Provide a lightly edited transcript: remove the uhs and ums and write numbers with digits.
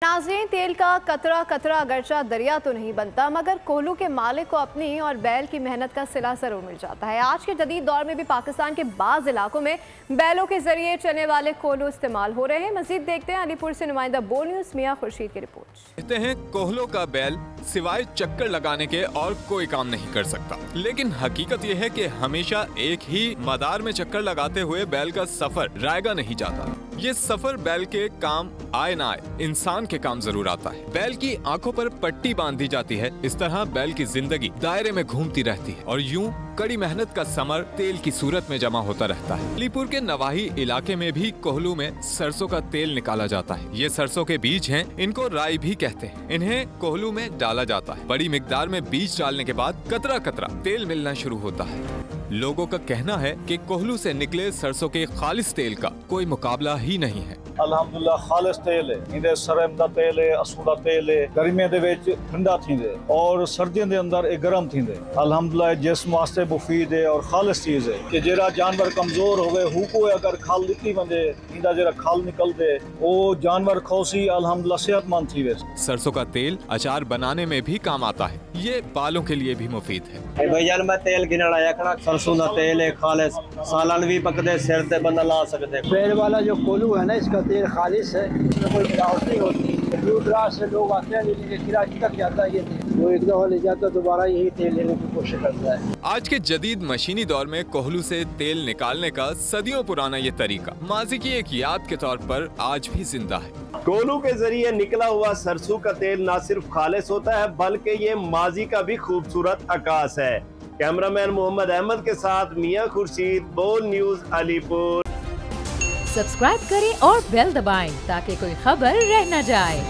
नाज़रीन, तेल का कतरा कतरा अगरचा दरिया तो नहीं बनता, मगर कोहलू के मालिक को अपनी और बैल की मेहनत का सिला जरूर मिल जाता है। आज के जदीद दौर में भी पाकिस्तान के बाज़ इलाकों में बैलों के जरिए चलने वाले कोहलू इस्तेमाल हो रहे हैं। मजीद देखते हैं अलीपुर से नुमाइंदा बोल न्यूज़ मियां खुर्शीद की रिपोर्ट। कहते हैं कोहलों का बैल सिवाय चक्कर लगाने के और कोई काम नहीं कर सकता, लेकिन हकीकत यह है कि हमेशा एक ही मदार में चक्कर लगाते हुए बैल का सफर रायगा नहीं जाता। ये सफर बैल के काम आए ना आए, इंसान के काम जरूर आता है। बैल की आंखों पर पट्टी बांधी जाती है। इस तरह बैल की जिंदगी दायरे में घूमती रहती है और यूं कड़ी मेहनत का समर तेल की सूरत में जमा होता रहता है। अलीपुर के नवाही इलाके में भी कोहलू में सरसों का तेल निकाला जाता है। ये सरसों के बीज हैं, इनको राई भी कहते हैं। इन्हें कोहलू में डाला जाता है। बड़ी मिकदार में बीज डालने के बाद कतरा कतरा तेल मिलना शुरू होता है। लोगों का कहना है कि कोहलू से निकले सरसों के खालिस तेल का कोई मुकाबला ही नहीं है। अल्हम्दुलिल्लाह खालिस तेल है, इहदे सरम दा तेल है, असू दा तेल है। गर्मियों दे विच ठंडा थींदे और सर्दियों दे अंदर ये गर्म थींदे। अल्हम्दुलिल्लाह जिस्म वास्ते मुफीद है और खालिस चीज है कि जेड़ा जानवर कमजोर होवे हुको अगर खल दित्ती वंदे, इंदा जेड़ा खल निकलदे वो जानवर खोसी अल्हम्दुलिल्लाह सेहतमंद थी वे। सरसों का तेल अचार बनाने में भी काम आता है। ये बालों के लिए भी मुफीद है। भाईजान मैं तेल गिनण आया खड़ा, सरसों का तेल है खालिस, सालन भी पकदे, सिर ते बंदा ला सकते। बैल वाला जो कोहलू है ना, इसका तेल खालिस है, इसमें कोई मिलावट नहीं होती। दूर दराज से लोग आते हैं, लेकिन कराची तक जाता है ये तेल, वो एक दफा ले जाता है दोबारा यही तेल लेने की कोशिश करता है। आज के जदीद मशीनी दौर में कोहलू से तेल निकालने का सदियों पुराना ये तरीका माजी की एक याद के तौर पर आज भी जिंदा है। कोहलू के जरिए निकला हुआ सरसों का तेल न सिर्फ खालिस होता है, बल्कि ये माजी का भी खूबसूरत अक्कास है। कैमरामैन मोहम्मद अहमद के साथ मियां खुर्शीद, बोल न्यूज अलीपुर। सब्सक्राइब करें और बेल दबाएं ताकि कोई खबर रह न जाए।